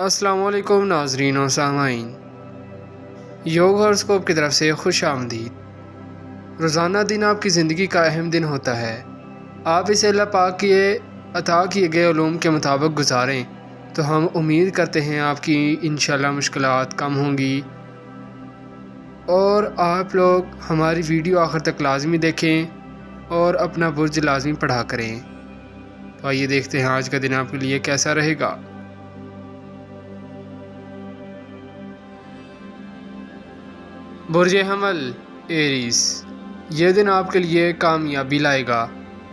السلام علیکم ناظرین و سامعین، یوگ ہاراسکوپ کی طرف سے خوش آمدید۔ روزانہ دن آپ کی زندگی کا اہم دن ہوتا ہے۔ آپ اسے اللہ پاک کے عطا کیے گئے علوم کے مطابق گزاریں تو ہم امید کرتے ہیں آپ کی انشاءاللہ مشکلات کم ہوں گی، اور آپ لوگ ہماری ویڈیو آخر تک لازمی دیکھیں اور اپنا برج لازمی پڑھا کریں۔ تو آئیے دیکھتے ہیں آج کا دن آپ کے لیے کیسا رہے گا۔ برج حمل ایریس، یہ دن آپ کے لیے کامیابی لائے گا۔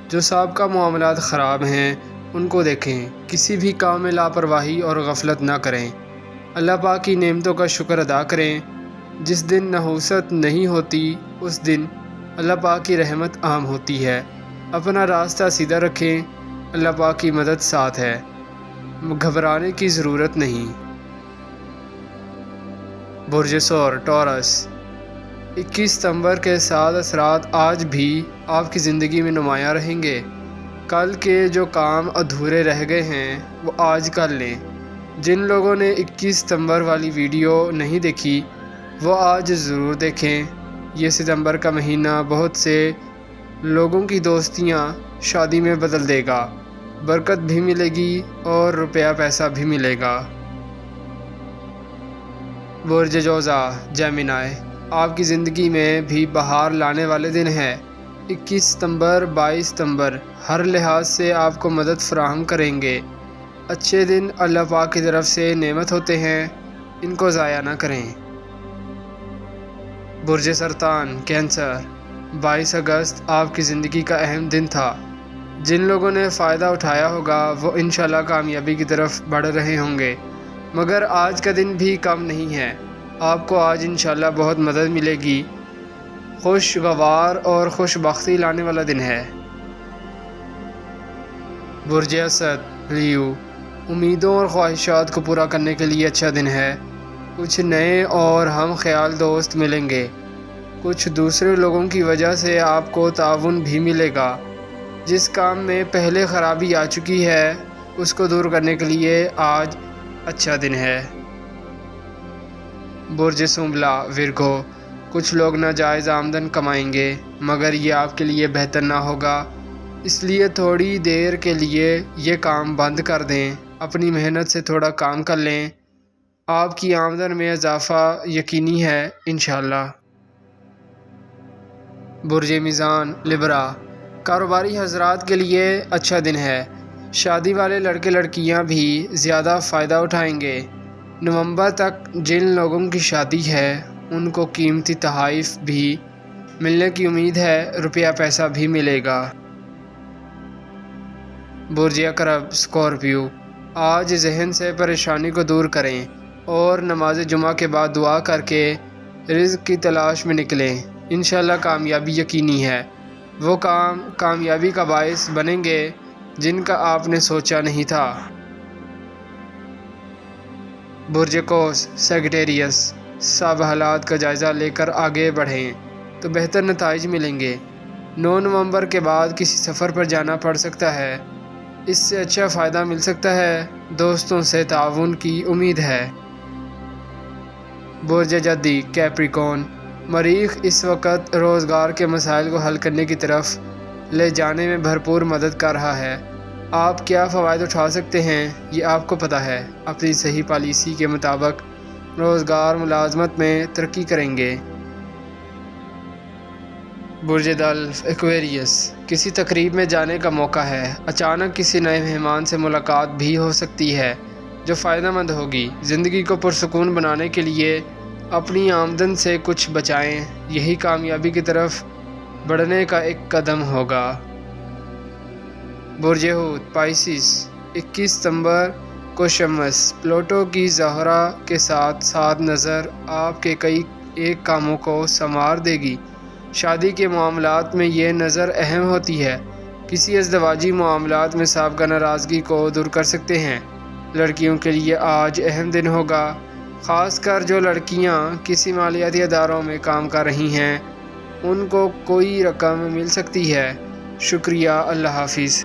جو سابقہ معاملات خراب ہیں ان کو دیکھیں، کسی بھی کام میں لاپرواہی اور غفلت نہ کریں۔ اللہ پاک کی نعمتوں کا شکر ادا کریں۔ جس دن نحوست نہیں ہوتی اس دن اللہ پاک کی رحمت عام ہوتی ہے۔ اپنا راستہ سیدھا رکھیں، اللہ پاک کی مدد ساتھ ہے، گھبرانے کی ضرورت نہیں۔ برج ثور ٹورس، 21 ستمبر کے ساتھ اثرات آج بھی آپ کی زندگی میں نمایاں رہیں گے۔ کل کے جو کام ادھورے رہ گئے ہیں وہ آج کر لیں۔ جن لوگوں نے 21 ستمبر والی ویڈیو نہیں دیکھی وہ آج ضرور دیکھیں۔ یہ ستمبر کا مہینہ بہت سے لوگوں کی دوستیاں شادی میں بدل دے گا، برکت بھی ملے گی اور روپیہ پیسہ بھی ملے گا۔ برج جوزا جیمنائی، آپ کی زندگی میں بھی بہار لانے والے دن ہے۔ 21 ستمبر 22 ستمبر ہر لحاظ سے آپ کو مدد فراہم کریں گے۔ اچھے دن اللہ پاک کی طرف سے نعمت ہوتے ہیں، ان کو ضائع نہ کریں۔ برج سرطان کینسر، 22 اگست آپ کی زندگی کا اہم دن تھا۔ جن لوگوں نے فائدہ اٹھایا ہوگا وہ انشاءاللہ کامیابی کی طرف بڑھ رہے ہوں گے، مگر آج کا دن بھی کم نہیں ہے۔ آپ کو آج انشاءاللہ بہت مدد ملے گی۔ خوشگوار اور خوش بختی لانے والا دن ہے۔ برج اسد لیو، امیدوں اور خواہشات کو پورا کرنے کے لیے اچھا دن ہے۔ کچھ نئے اور ہم خیال دوست ملیں گے۔ کچھ دوسرے لوگوں کی وجہ سے آپ کو تعاون بھی ملے گا۔ جس کام میں پہلے خرابی آ چکی ہے اس کو دور کرنے کے لیے آج اچھا دن ہے۔ برج سنبلا ورگو، کچھ لوگ ناجائز آمدن کمائیں گے مگر یہ آپ کے لیے بہتر نہ ہوگا، اس لیے تھوڑی دیر کے لیے یہ کام بند کر دیں۔ اپنی محنت سے تھوڑا کام کر لیں، آپ کی آمدن میں اضافہ یقینی ہے انشاءاللہ۔ برج میزان لبرا، کاروباری حضرات کے لیے اچھا دن ہے۔ شادی والے لڑکے لڑکیاں بھی زیادہ فائدہ اٹھائیں گے۔ نومبر تک جن لوگوں کی شادی ہے ان کو قیمتی تحائف بھی ملنے کی امید ہے، روپیہ پیسہ بھی ملے گا۔ برج عقرب اسکارپیو، آج ذہن سے پریشانی کو دور کریں اور نماز جمعہ کے بعد دعا کر کے رزق کی تلاش میں نکلیں، انشاءاللہ کامیابی یقینی ہے۔ وہ کام کامیابی کا باعث بنیں گے جن کا آپ نے سوچا نہیں تھا۔ برج قوس سیگیٹیریس، سب حالات کا جائزہ لے کر آگے بڑھیں تو بہتر نتائج ملیں گے۔ 9 نومبر کے بعد کسی سفر پر جانا پڑ سکتا ہے، اس سے اچھا فائدہ مل سکتا ہے۔ دوستوں سے تعاون کی امید ہے۔ برج جدی کیپریکون، مریخ اس وقت روزگار کے مسائل کو حل کرنے کی طرف لے جانے میں بھرپور مدد کر رہا ہے۔ آپ کیا فوائد اٹھا سکتے ہیں یہ آپ کو پتہ ہے۔ اپنی صحیح پالیسی کے مطابق روزگار ملازمت میں ترقی کریں گے۔ برج دلف ایکویریس، کسی تقریب میں جانے کا موقع ہے۔ اچانک کسی نئے مہمان سے ملاقات بھی ہو سکتی ہے جو فائدہ مند ہوگی۔ زندگی کو پرسکون بنانے کے لیے اپنی آمدن سے کچھ بچائیں، یہی کامیابی کی طرف بڑھنے کا ایک قدم ہوگا۔ برج حوت پائسس، 21 ستمبر کو شمس پلوٹو کی زہرہ کے ساتھ ساتھ نظر آپ کے کئی ایک کاموں کو سنوار دے گی۔ شادی کے معاملات میں یہ نظر اہم ہوتی ہے۔ کسی ازدواجی معاملات میں سابقہ ناراضگی کو دور کر سکتے ہیں۔ لڑکیوں کے لیے آج اہم دن ہوگا، خاص کر جو لڑکیاں کسی مالیاتی اداروں میں کام کر رہی ہیں ان کو کوئی رقم مل سکتی ہے۔ شکریہ، اللہ حافظ۔